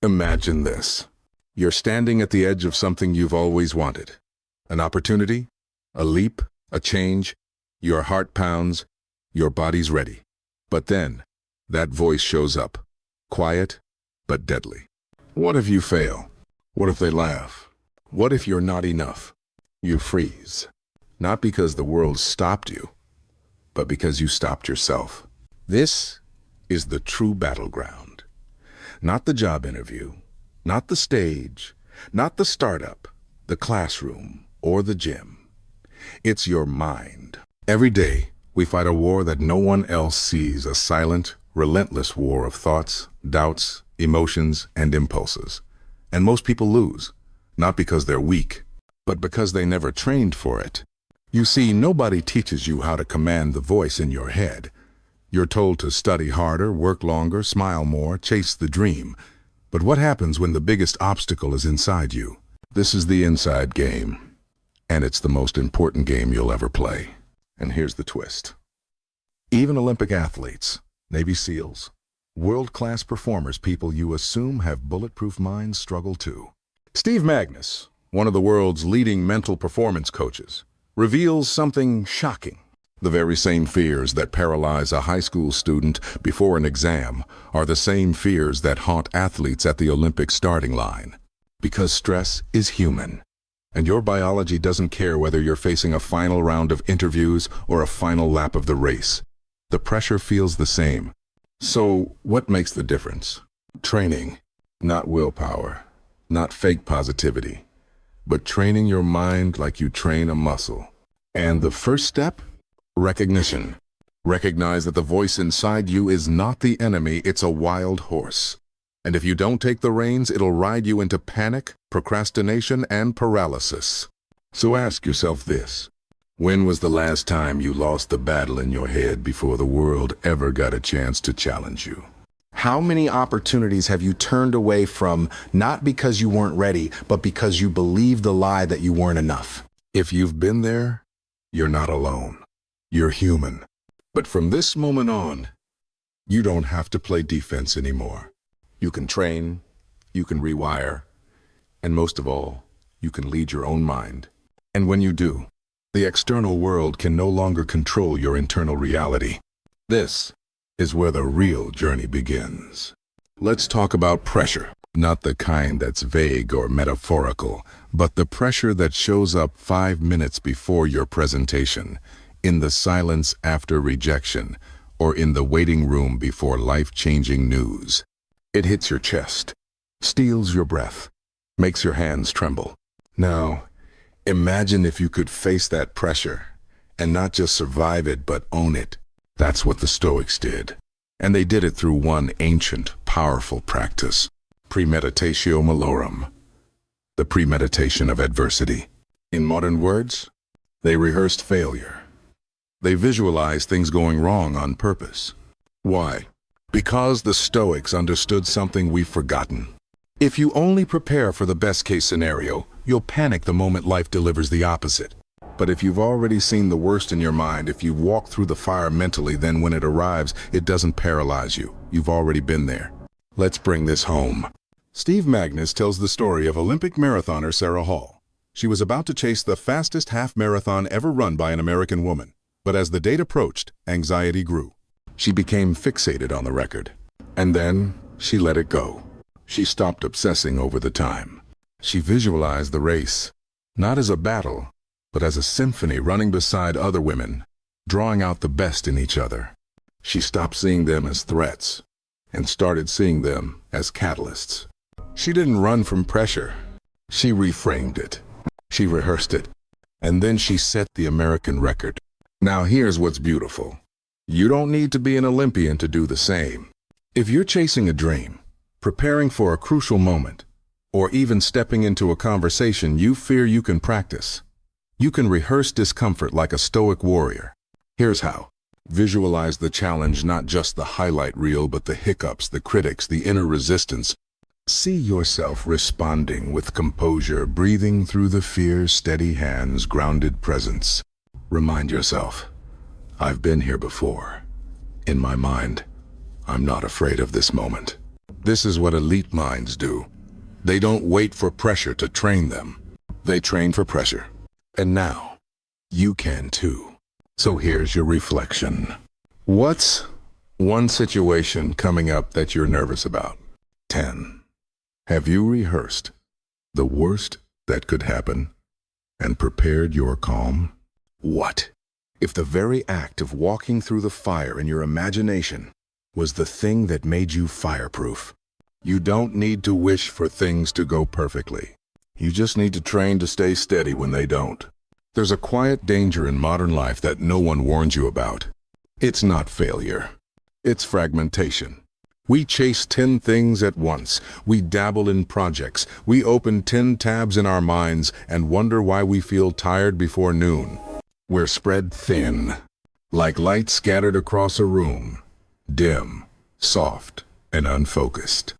Imagine this. You're standing at the edge of something you've always wanted. An opportunity, a leap, a change. Your heart pounds, your body's ready. But then, that voice shows up. Quiet, but deadly. What if you fail? What if they laugh? What if you're not enough? You freeze. Not because the world stopped you, but because you stopped yourself. This is the true battleground. Not the job interview, not the stage, not the startup, the classroom, or the gym. It's your mind. Every day, we fight a war that no one else sees, a silent, relentless war of thoughts, doubts, emotions, and impulses. And most people lose, not because they're weak, but because they never trained for it. You see, nobody teaches you how to command the voice in your head. You're told to study harder, work longer, smile more, chase the dream. But what happens when the biggest obstacle is inside you? This is the inside game. And it's the most important game you'll ever play. And here's the twist. Even Olympic athletes, Navy SEALs, world-class performers, people you assume have bulletproof minds, struggle too. Steve Magnus, one of the world's leading mental performance coaches, reveals something shocking. The very same fears that paralyze a high school student before an exam are the same fears that haunt athletes at the Olympic starting line. Because stress is human. And your biology doesn't care whether you're facing a final round of interviews or a final lap of the race. The pressure feels the same. So, what makes the difference? Training, not willpower, not fake positivity, but training your mind like you train a muscle. And the first step? Recognition. Recognize that the voice inside you is not the enemy, it's a wild horse. And if you don't take the reins, it'll ride you into panic, procrastination, and paralysis. So ask yourself this. When was the last time you lost the battle in your head before the world ever got a chance to challenge you? How many opportunities have you turned away from, not because you weren't ready, but because you believed the lie that you weren't enough? If you've been there, you're not alone. You're human. But from this moment on, you don't have to play defense anymore. You can train, you can rewire, and most of all, you can lead your own mind. And when you do, the external world can no longer control your internal reality. This is where the real journey begins. Let's talk about pressure. Not the kind that's vague or metaphorical, but the pressure that shows up 5 minutes before your presentation, in the silence after rejection, or in the waiting room before life-changing news. It hits your chest, steals your breath, makes your hands tremble. Now, imagine if you could face that pressure, and not just survive it, but own it. That's what the Stoics did. And they did it through one ancient, powerful practice, premeditatio malorum, the premeditation of adversity. In modern words, they rehearsed failure. They visualized things going wrong on purpose. Why? Because the Stoics understood something we've forgotten. If you only prepare for the best-case scenario, you'll panic the moment life delivers the opposite. But if you've already seen the worst in your mind, if you've walked through the fire mentally, then when it arrives, it doesn't paralyze you. You've already been there. Let's bring this home. Steve Magnus tells the story of Olympic marathoner Sarah Hall. She was about to chase the fastest half marathon ever run by an American woman. But as the date approached, anxiety grew. She became fixated on the record. And then she let it go. She stopped obsessing over the time. She visualized the race, not as a battle, but as a symphony running beside other women, drawing out the best in each other. She stopped seeing them as threats and started seeing them as catalysts. She didn't run from pressure. She reframed it. She rehearsed it. And then she set the American record. Now here's what's beautiful. You don't need to be an Olympian to do the same. If you're chasing a dream, preparing for a crucial moment, or even stepping into a conversation you fear, you can practice. You can rehearse discomfort like a Stoic warrior. Here's how. Visualize the challenge, not just the highlight reel, but the hiccups, the critics, the inner resistance. See yourself responding with composure, breathing through the fear, steady hands, grounded presence. Remind yourself, I've been here before. In my mind, I'm not afraid of this moment. This is what elite minds do. They don't wait for pressure to train them. They train for pressure. And now, you can too. So here's your reflection. What's one situation coming up that you're nervous about? 10. Have you rehearsed the worst that could happen and prepared your calm? What if the very act of walking through the fire in your imagination was the thing that made you fireproof? You don't need to wish for things to go perfectly. You just need to train to stay steady when they don't. There's a quiet danger in modern life that no one warns you about. It's not failure. It's fragmentation. We chase 10 things at once. We dabble in projects. We open 10 tabs in our minds and wonder why we feel tired before noon. We're spread thin, like light scattered across a room, dim, soft, and unfocused.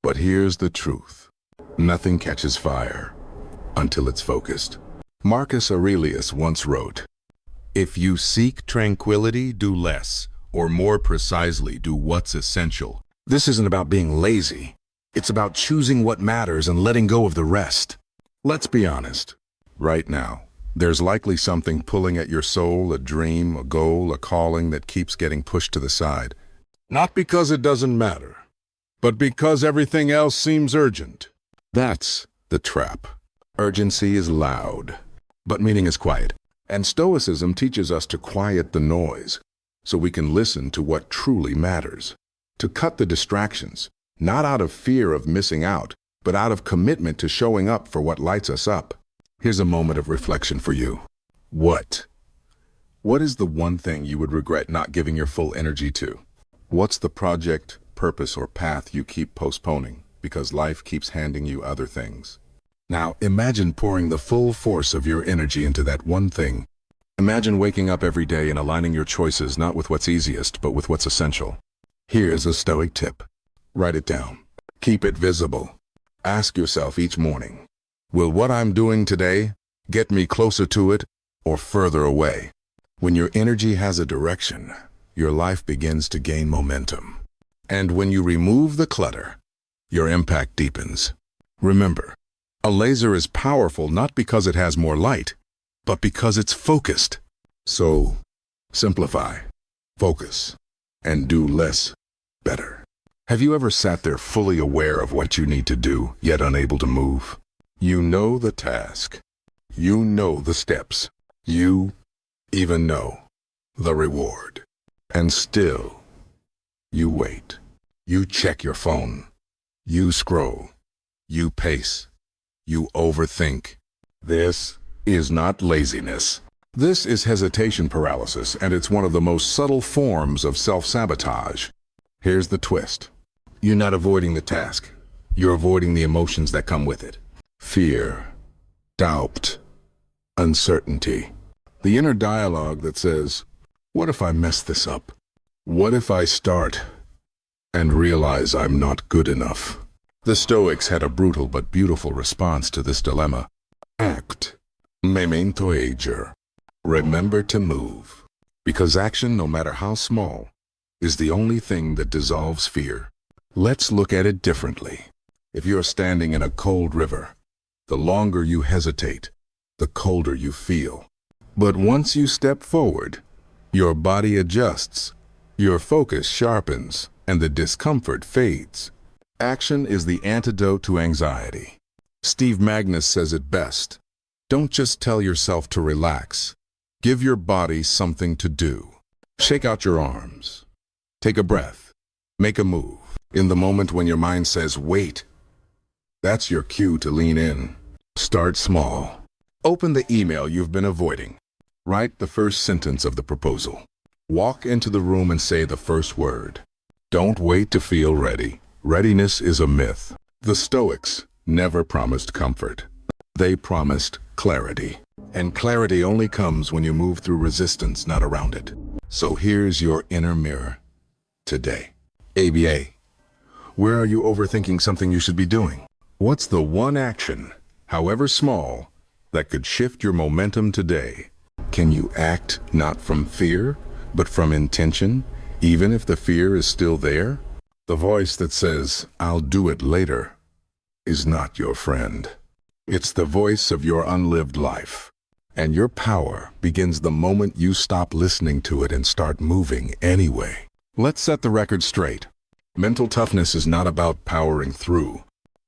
But here's the truth. Nothing catches fire until it's focused. Marcus Aurelius once wrote, "If you seek tranquility, do less, or more precisely, do what's essential." This isn't about being lazy. It's about choosing what matters and letting go of the rest. Let's be honest. Right now, there's likely something pulling at your soul, a dream, a goal, a calling that keeps getting pushed to the side. Not because it doesn't matter, but because everything else seems urgent. That's the trap. Urgency is loud, but meaning is quiet. And Stoicism teaches us to quiet the noise so we can listen to what truly matters. To cut the distractions, not out of fear of missing out, but out of commitment to showing up for what lights us up. Here's a moment of reflection for you. What is the one thing you would regret not giving your full energy to? What's the project, purpose, or path you keep postponing because life keeps handing you other things? Now, imagine pouring the full force of your energy into that one thing. Imagine waking up every day and aligning your choices not with what's easiest, but with what's essential. Here's a Stoic tip. Write it down. Keep it visible. Ask yourself each morning, will what I'm doing today get me closer to it or further away? When your energy has a direction, your life begins to gain momentum. And when you remove the clutter, your impact deepens. Remember, a laser is powerful not because it has more light, but because it's focused. So, simplify, focus, and do less better. Have you ever sat there fully aware of what you need to do, yet unable to move? You know the task. You know the steps. You even know the reward. And still, you wait. You check your phone. You scroll. You pace. You overthink. This is not laziness. This is hesitation paralysis, and it's one of the most subtle forms of self-sabotage. Here's the twist. You're not avoiding the task. You're avoiding the emotions that come with it. Fear, doubt, uncertainty. The inner dialogue that says, what if I mess this up? What if I start and realize I'm not good enough? The Stoics had a brutal but beautiful response to this dilemma. Act. Memento ager. Remember to move. Because action, no matter how small, is the only thing that dissolves fear. Let's look at it differently. If you're standing in a cold river, the longer you hesitate, the colder you feel. But once you step forward, your body adjusts, your focus sharpens, and the discomfort fades. Action is the antidote to anxiety. Steve Magnus says it best. Don't just tell yourself to relax. Give your body something to do. Shake out your arms. Take a breath. Make a move. In the moment when your mind says, wait, that's your cue to lean in. Start small. Open the email you've been avoiding. Write the first sentence of the proposal. Walk into the room and say the first word. Don't wait to feel ready. Readiness is a myth. The Stoics never promised comfort. They promised clarity. And clarity only comes when you move through resistance, not around it. So here's your inner mirror today. ABA. Where are you overthinking something you should be doing? What's the one action, however small, that could shift your momentum today? Can you act not from fear, but from intention, even if the fear is still there? The voice that says, "I'll do it later," is not your friend. It's the voice of your unlived life. And your power begins the moment you stop listening to it and start moving anyway. Let's set the record straight. Mental toughness is not about powering through.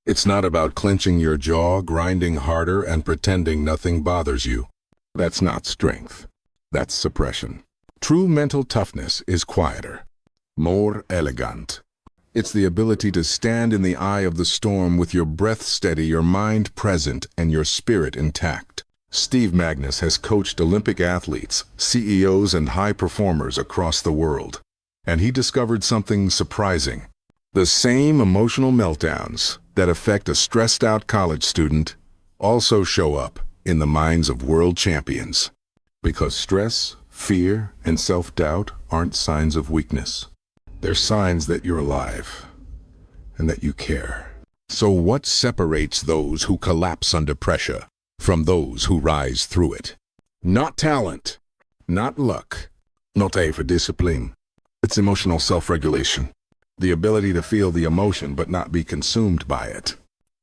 It's not about clenching your jaw, grinding harder, and pretending nothing bothers you. That's not strength. That's suppression. True mental toughness is quieter, more elegant. It's the ability to stand in the eye of the storm with your breath steady, your mind present, and your spirit intact. Steve Magnus has coached Olympic athletes, CEOs, and high performers across the world. And he discovered something surprising. The same emotional meltdowns that affect a stressed-out college student also show up in the minds of world champions. Because stress, fear, and self-doubt aren't signs of weakness. They're signs that you're alive and that you care. So what separates those who collapse under pressure from those who rise through it? Not talent, not luck, not a for discipline. It's emotional self-regulation. The ability to feel the emotion but not be consumed by it.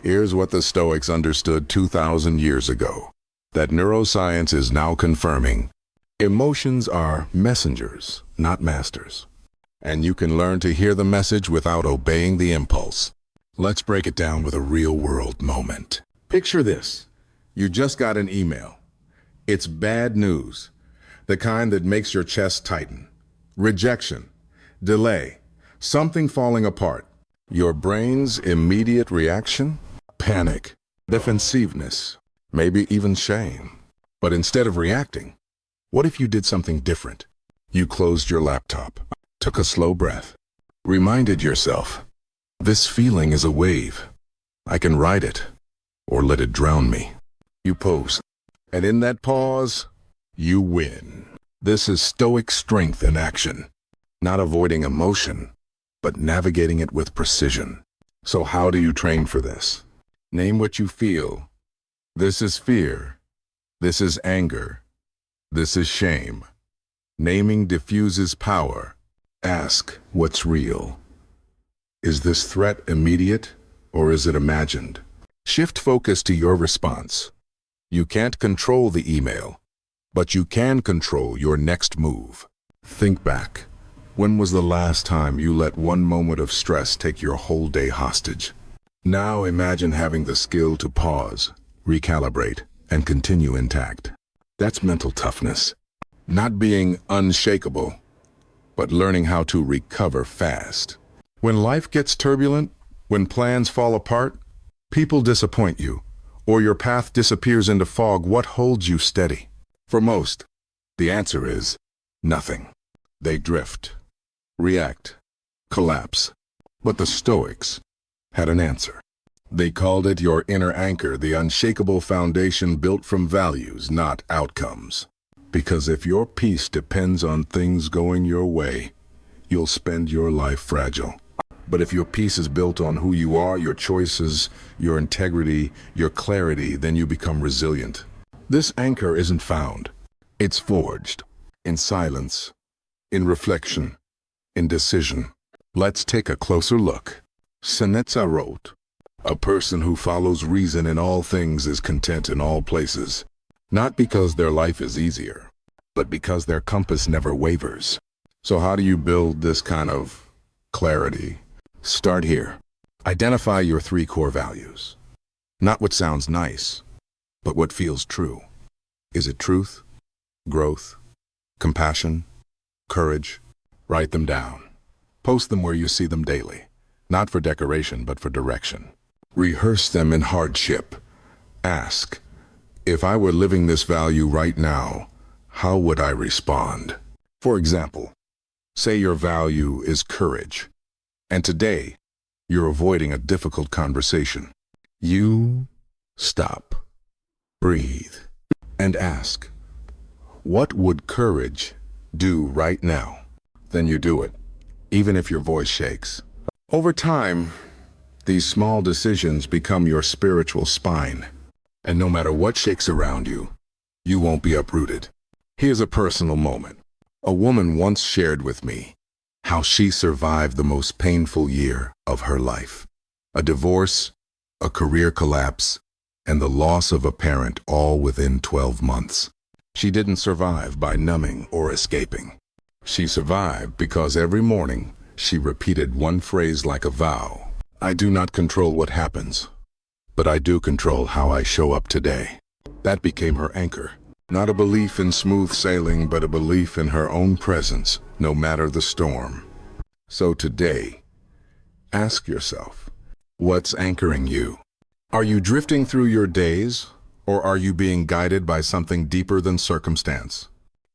Here's what the Stoics understood 2,000 years ago, that neuroscience is now confirming. Emotions are messengers, not masters. And you can learn to hear the message without obeying the impulse. Let's break it down with a real-world moment. Picture this. You just got an email. It's bad news, the kind that makes your chest tighten. Rejection, delay, something falling apart. Your brain's immediate reaction? Panic, defensiveness, maybe even shame. But instead of reacting, what if you did something different? You closed your laptop, took a slow breath, reminded yourself, this feeling is a wave. I can ride it, or let it drown me. You pause, and in that pause, you win. This is Stoic strength in action. Not avoiding emotion, but navigating it with precision. So how do you train for this? Name what you feel. This is fear. This is anger. This is shame. Naming diffuses power. Ask what's real. Is this threat immediate, or is it imagined? Shift focus to your response. You can't control the email, but you can control your next move. Think back. When was the last time you let one moment of stress take your whole day hostage? Now imagine having the skill to pause, recalibrate, and continue intact. That's mental toughness. Not being unshakable, but learning how to recover fast. When life gets turbulent, when plans fall apart, people disappoint you, or your path disappears into fog, what holds you steady? For most, the answer is nothing. They drift, react, collapse. But the Stoics had an answer. They called it your inner anchor, the unshakable foundation built from values, not outcomes. Because if your peace depends on things going your way, you'll spend your life fragile. But if your peace is built on who you are, your choices, your integrity, your clarity, then you become resilient. This anchor isn't found. It's forged in silence, in reflection, in decision. Let's take a closer look. Seneca wrote, "A person who follows reason in all things is content in all places, not because their life is easier, but because their compass never wavers." So how do you build this kind of clarity? Start here. Identify your 3 core values. Not what sounds nice, but what feels true. Is it truth, growth, compassion, courage? Write them down. Post them where you see them daily. Not for decoration, but for direction. Rehearse them in hardship. Ask, if I were living this value right now, how would I respond? For example, say your value is courage, and today you're avoiding a difficult conversation. You stop, breathe, and ask, what would courage do right now? Then you do it, even if your voice shakes. Over time, these small decisions become your spiritual spine. And no matter what shakes around you, you won't be uprooted. Here's a personal moment. A woman once shared with me how she survived the most painful year of her life. A divorce, a career collapse, and the loss of a parent all within 12 months. She didn't survive by numbing or escaping. She survived because every morning she repeated one phrase like a vow. I do not control what happens, but I do control how I show up today. That became her anchor. Not a belief in smooth sailing, but a belief in her own presence, no matter the storm. So today, ask yourself, what's anchoring you? Are you drifting through your days, or are you being guided by something deeper than circumstance?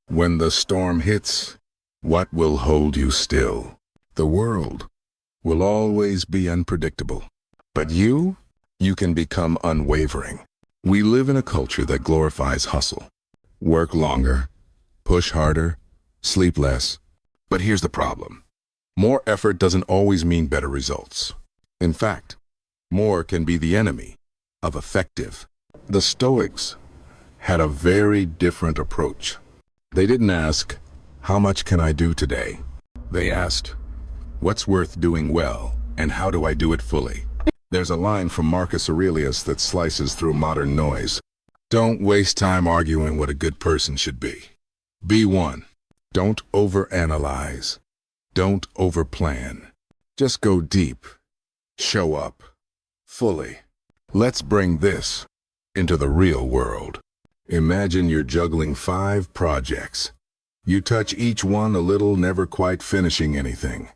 When the storm hits, what will hold you still? The world will always be unpredictable, but you can become unwavering. We live in a culture that glorifies hustle. Work longer, push harder, sleep less. But here's the problem. More effort doesn't always mean better results. In fact, more can be the enemy of effective. The Stoics had a very different approach. They didn't ask, how much can I do today? They asked, what's worth doing well, and how do I do it fully? There's a line from Marcus Aurelius that slices through modern noise. Don't waste time arguing what a good person should be. Be one. Don't overanalyze. Don't overplan. Just go deep. Show up. Fully. Let's bring this into the real world. Imagine you're juggling 5 projects. You touch each one a little, never quite finishing anything.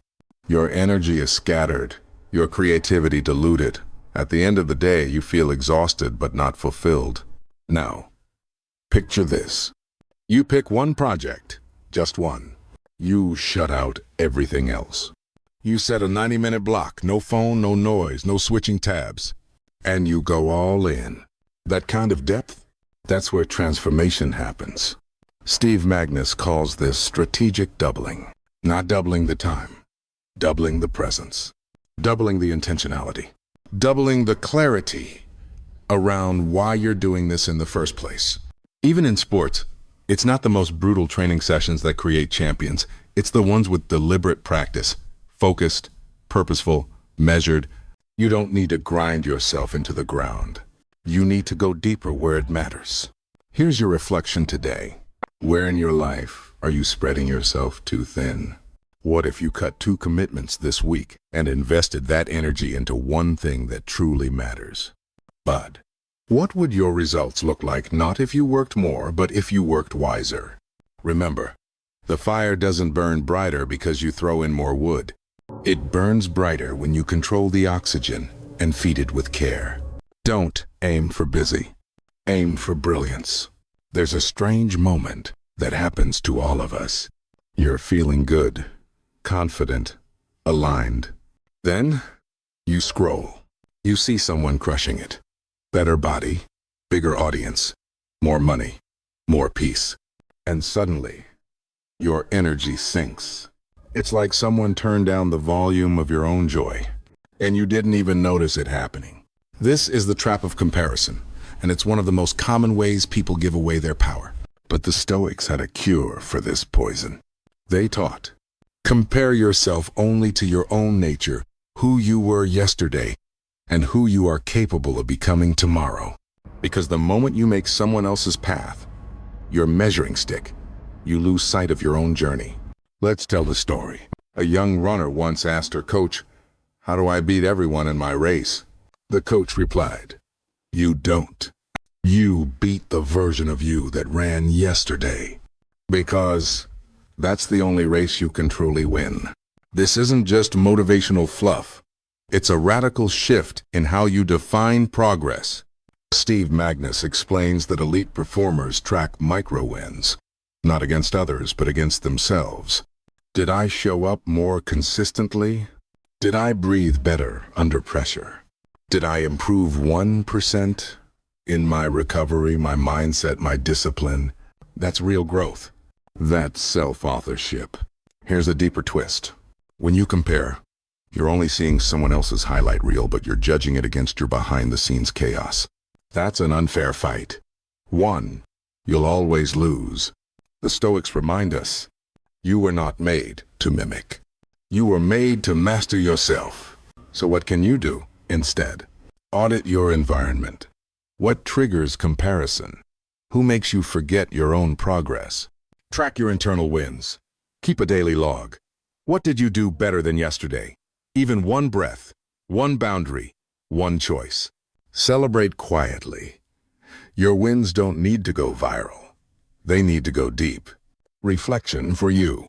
Your energy is scattered, your creativity diluted. At the end of the day, you feel exhausted but not fulfilled. Now, picture this. You pick one project, just one. You shut out everything else. You set a 90-minute block, no phone, no noise, no switching tabs. And you go all in. That kind of depth, that's where transformation happens. Steve Magnus calls this strategic doubling. Not doubling the time, doubling the presence, doubling the intentionality, doubling the clarity around why you're doing this in the first place. Even in sports, it's not the most brutal training sessions that create champions. It's the ones with deliberate practice, focused, purposeful, measured. You don't need to grind yourself into the ground. You need to go deeper where it matters. Here's your reflection today. Where in your life are you spreading yourself too thin? What if you cut 2 commitments this week and invested that energy into one thing that truly matters? But what would your results look like, not if you worked more, but if you worked wiser? Remember, the fire doesn't burn brighter because you throw in more wood. It burns brighter when you control the oxygen and feed it with care. Don't aim for busy. Aim for brilliance. There's a strange moment that happens to all of us. You're feeling good, confident, aligned. Then you scroll. You see someone crushing it. Better body, bigger audience, more money, more peace. And suddenly, your energy sinks. It's like someone turned down the volume of your own joy, and you didn't even notice it happening. This is the trap of comparison, and it's one of the most common ways people give away their power. But the Stoics had a cure for this poison. They taught, compare yourself only to your own nature, who you were yesterday, and who you are capable of becoming tomorrow. Because the moment you make someone else's path your measuring stick, you lose sight of your own journey. Let's tell the story. A young runner once asked her coach, how do I beat everyone in my race? The coach replied, you don't. You beat the version of you that ran yesterday. Because that's the only race you can truly win. This isn't just motivational fluff. It's a radical shift in how you define progress. Steve Magnus explains that elite performers track micro-wins, not against others, but against themselves. Did I show up more consistently? Did I breathe better under pressure? Did I improve 1% in my recovery, my mindset, my discipline? That's real growth. That's self-authorship. Here's a deeper twist. When you compare, you're only seeing someone else's highlight reel, but you're judging it against your behind-the-scenes chaos. That's an unfair fight. One, you'll always lose. The Stoics remind us, you were not made to mimic. You were made to master yourself. So what can you do instead? Audit your environment. What triggers comparison? Who makes you forget your own progress? Track your internal wins. Keep a daily log. What did you do better than yesterday? Even one breath, one boundary, one choice. Celebrate quietly. Your wins don't need to go viral. They need to go deep. Reflection for you.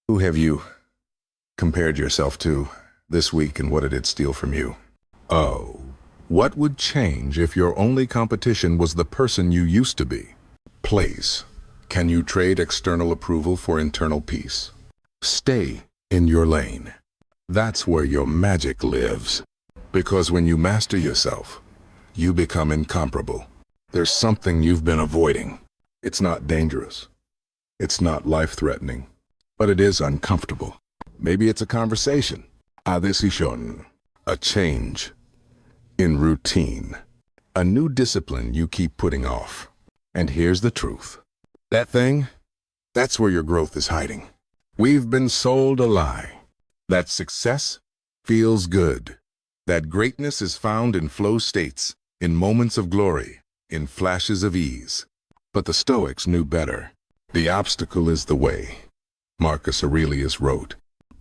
Who have you compared yourself to this week, and what did it steal from you? Oh, what would change if your only competition was the person you used to be? Place. Can you trade external approval for internal peace? Stay in your lane. That's where your magic lives. Because when you master yourself, you become incomparable. There's something you've been avoiding. It's not dangerous. It's not life-threatening. But it is uncomfortable. Maybe it's a conversation. A decisión. A change. In routine. A new discipline you keep putting off. And here's the truth. That thing, that's where your growth is hiding. We've been sold a lie. That success feels good. That greatness is found in flow states, in moments of glory, in flashes of ease. But the Stoics knew better. The obstacle is the way. Marcus Aurelius wrote,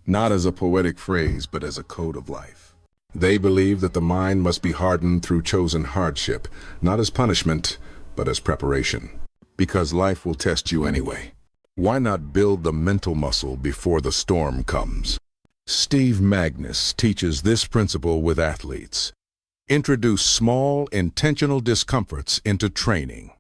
not as a poetic phrase, but as a code of life. They believe that the mind must be hardened through chosen hardship, not as punishment, but as preparation. Because life will test you anyway. Why not build the mental muscle before the storm comes? Steve Magnus teaches this principle with athletes. Introduce small, intentional discomforts into training.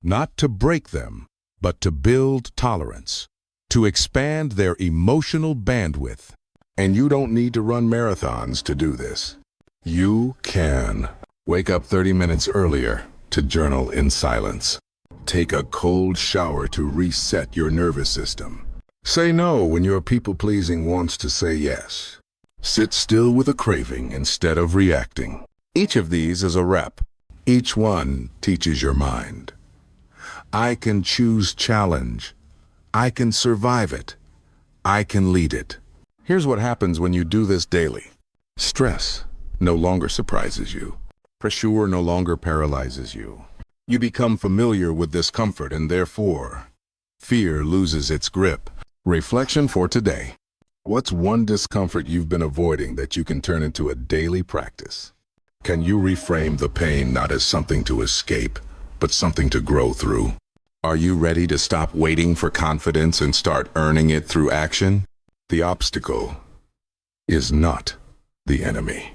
Not to break them, but to build tolerance. To expand their emotional bandwidth. And you don't need to run marathons to do this. You can wake up 30 minutes earlier to journal in silence. Take a cold shower to reset your nervous system. Say no when your people-pleasing wants to say yes. Sit still with a craving instead of reacting. Each of these is a rep. Each one teaches your mind. I can choose challenge. I can survive it. I can lead it. Here's what happens when you do this daily. Stress no longer surprises you. Pressure no longer paralyzes you. You become familiar with discomfort, and therefore, fear loses its grip. Reflection for today. What's one discomfort you've been avoiding that you can turn into a daily practice? Can you reframe the pain not as something to escape, but something to grow through? Are you ready to stop waiting for confidence and start earning it through action? The obstacle is not the enemy.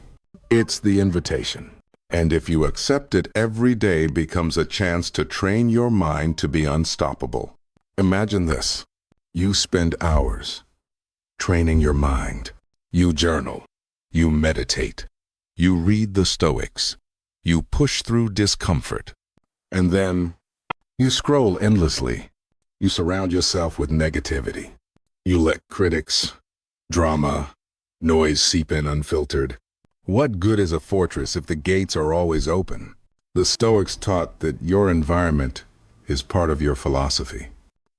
It's the invitation. And if you accept it, every day becomes a chance to train your mind to be unstoppable. Imagine this. You spend hours training your mind. You journal. You meditate. You read the Stoics. You push through discomfort. And then you scroll endlessly. You surround yourself with negativity. You let critics, drama, noise seep in unfiltered. What good is a fortress if the gates are always open? The Stoics taught that your environment is part of your philosophy.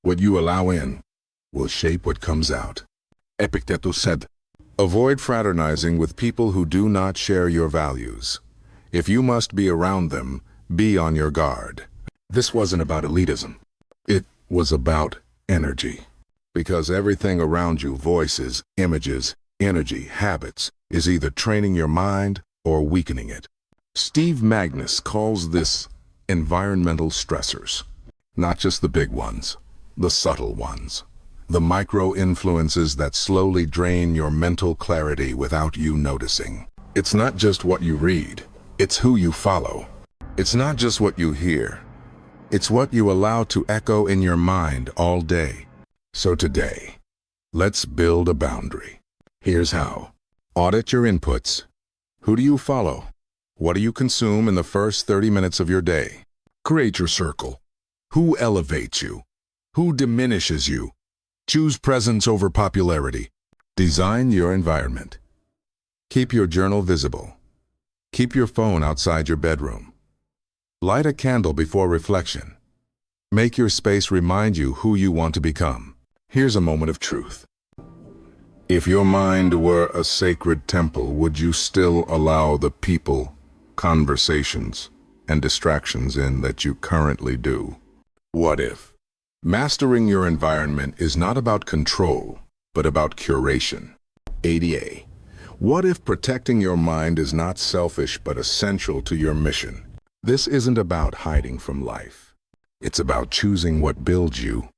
What you allow in will shape what comes out. Epictetus said, avoid fraternizing with people who do not share your values. If you must be around them, be on your guard. This wasn't about elitism. It was about energy. Because everything around you, voices, images, energy, habits, is either training your mind or weakening it. Steve Magnus calls this environmental stressors. Not just the big ones, the subtle ones. The micro-influences that slowly drain your mental clarity without you noticing. It's not just what you read, it's who you follow. It's not just what you hear, it's what you allow to echo in your mind all day. So today, let's build a boundary. Here's how. Audit your inputs. Who do you follow? What do you consume in the first 30 minutes of your day? Create your circle. Who elevates you? Who diminishes you? Choose presence over popularity. Design your environment. Keep your journal visible. Keep your phone outside your bedroom. Light a candle before reflection. Make your space remind you who you want to become. Here's a moment of truth. If your mind were a sacred temple, would you still allow the people, conversations, and distractions in that you currently do? What if? Mastering your environment is not about control, but about curation. ADA. What if protecting your mind is not selfish but essential to your mission? This isn't about hiding from life. It's about choosing what builds you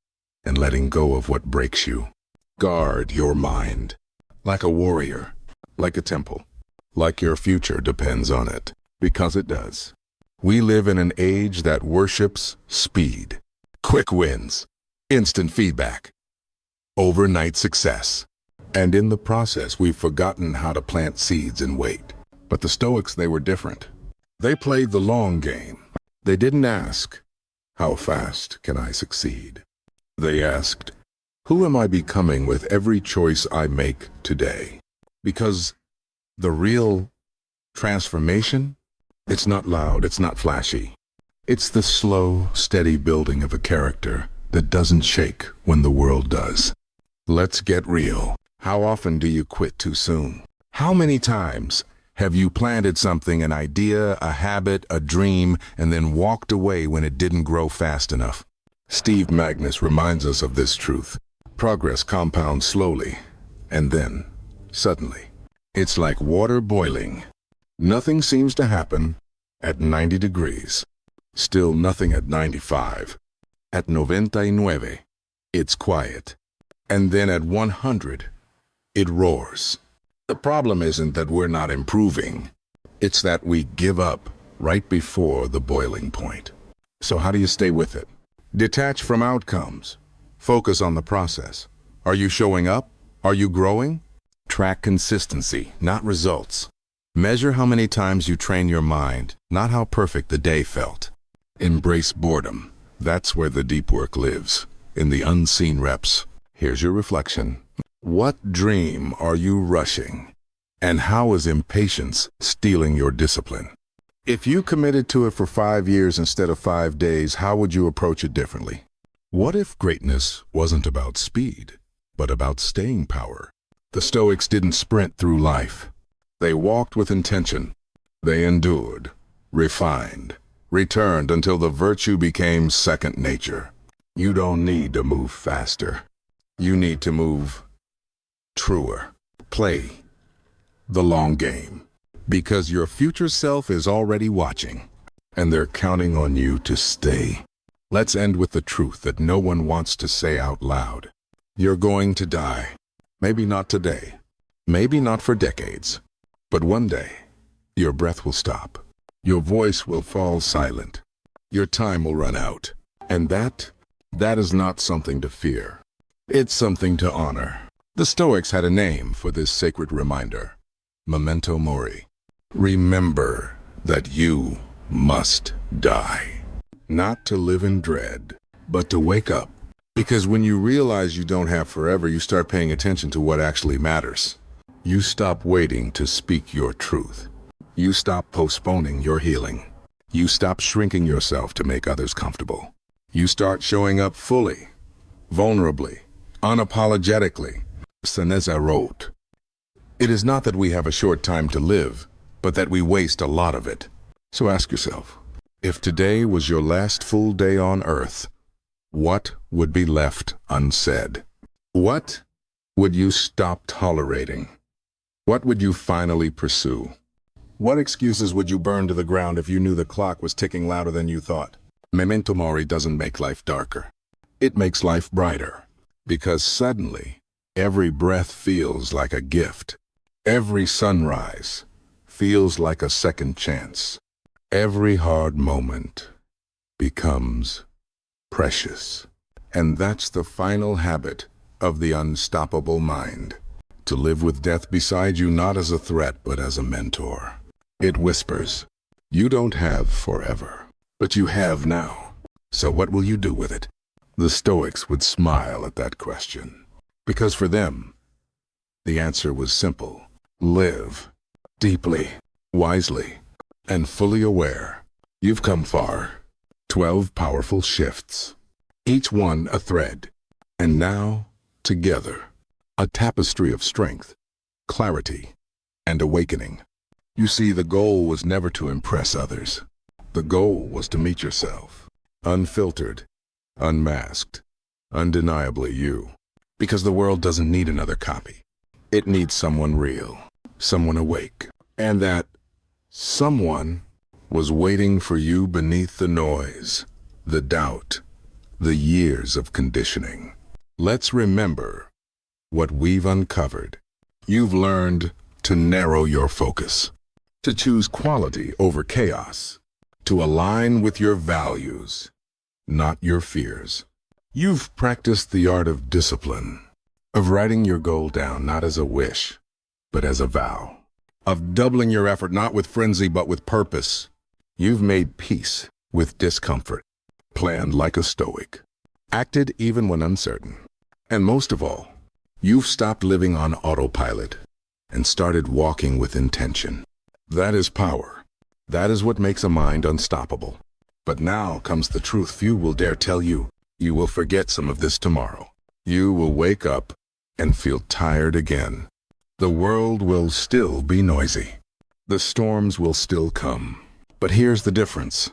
and letting go of what breaks you. Guard your mind. Like a warrior, like a temple, like your future depends on it, because it does. We live in an age that worships speed, quick wins, instant feedback, overnight success. And in the process, we've forgotten how to plant seeds and wait. But the Stoics, they were different. They played the long game. They didn't ask, how fast can I succeed? They asked, who am I becoming with every choice I make today? Because the real transformation, it's not loud, it's not flashy. It's the slow, steady building of a character that doesn't shake when the world does. Let's get real. How often do you quit too soon? How many times have you planted something, an idea, a habit, a dream, and then walked away when it didn't grow fast enough? Steve Magnus reminds us of this truth. Progress compounds slowly, and then, suddenly, it's like water boiling. Nothing seems to happen at 90 degrees. Still nothing at 95. At 99, it's quiet. And then at 100, it roars. The problem isn't that we're not improving. It's that we give up right before the boiling point. So how do you stay with it? Detach from outcomes. Focus on the process. Are you showing up? Are you growing? Track consistency, not results. Measure how many times you train your mind, not how perfect the day felt. Embrace boredom. That's where the deep work lives, in the unseen reps. Here's your reflection. What dream are you rushing? And how is impatience stealing your discipline? If you committed to it for 5 years instead of 5 days, how would you approach it differently? What if greatness wasn't about speed, but about staying power? The Stoics didn't sprint through life. They walked with intention. They endured, refined, returned until the virtue became second nature. You don't need to move faster. You need to move truer. Play the long game. Because your future self is already watching, and they're counting on you to stay. Let's end with the truth that no one wants to say out loud. You're going to die. Maybe not today. Maybe not for decades. But one day, your breath will stop. Your voice will fall silent. Your time will run out. And that is not something to fear. It's something to honor. The Stoics had a name for this sacred reminder. Memento mori. Remember that you must die. Not to live in dread, but to wake up. Because when you realize you don't have forever, you start paying attention to what actually matters. You stop waiting to speak your truth. You stop postponing your healing. You stop shrinking yourself to make others comfortable. You start showing up fully, vulnerably, unapologetically. Seneca wrote, "It is not that we have a short time to live, but that we waste a lot of it." So ask yourself, if today was your last full day on earth, what would be left unsaid? What would you stop tolerating? What would you finally pursue? What excuses would you burn to the ground if you knew the clock was ticking louder than you thought? Memento mori doesn't make life darker. It makes life brighter. Because suddenly, every breath feels like a gift. Every sunrise feels like a second chance. Every hard moment becomes precious. And that's the final habit of the unstoppable mind. To live with death beside you not as a threat but as a mentor. It whispers, you don't have forever, but you have now. So what will you do with it? The Stoics would smile at that question. Because for them, the answer was simple. Live deeply, wisely, and fully aware. You've come far. 12 powerful shifts, each one a thread. And now, together, A tapestry of strength, clarity, and awakening. You see, the goal was never to impress others. The goal was to meet yourself, unfiltered, unmasked, undeniably you. Because the world doesn't need another copy. It needs someone real, someone awake. And that someone was waiting for you beneath the noise, the doubt, the years of conditioning. Let's remember what we've uncovered. You've learned to narrow your focus, to choose quality over chaos, to align with your values, not your fears. You've practiced the art of discipline, of writing your goal down not as a wish, but as a vow, of doubling your effort not with frenzy but with purpose. You've made peace with discomfort, planned like a Stoic, acted even when uncertain. And most of all, you've stopped living on autopilot and started walking with intention. That is power. That is what makes a mind unstoppable. But now comes the truth few will dare tell you. You will forget some of this tomorrow. You will wake up and feel tired again. The world will still be noisy. The storms will still come. But here's the difference.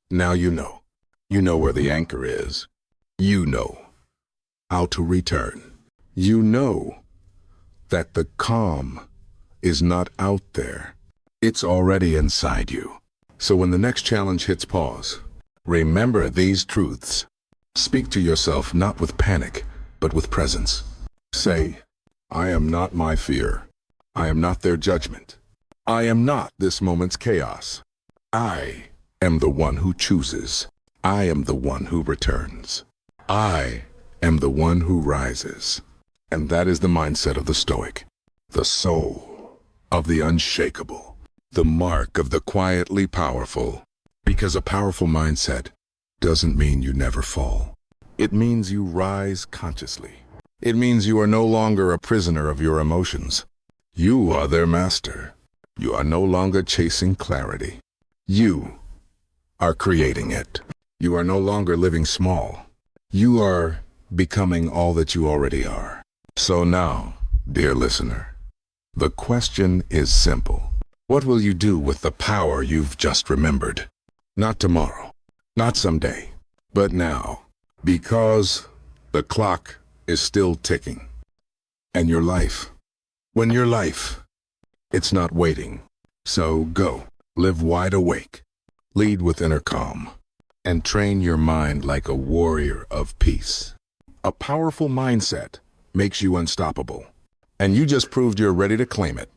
Now you know. You know where the anchor is. You know how to return. You know that the calm is not out there. It's already inside you. So when the next challenge hits pause, remember these truths. Speak to yourself not with panic, but with presence. Say, I am not my fear. I am not their judgment. I am not this moment's chaos. I am the one who chooses. I am the one who returns. I am the one who rises. And that is the mindset of the Stoic, the soul of the unshakable, the mark of the quietly powerful. Because a powerful mindset doesn't mean you never fall. It means you rise consciously. It means you are no longer a prisoner of your emotions. You are their master. You are no longer chasing clarity. You are creating it. You are no longer living small. You are becoming all that you already are. So now, dear listener, the question is simple. What will you do with the power you've just remembered? Not tomorrow, not someday, but now. Because the clock is still ticking. And your life, when your life, it's not waiting. So go, live wide awake, lead with inner calm, and train your mind like a warrior of peace. A powerful mindset makes you unstoppable. And you just proved you're ready to claim it.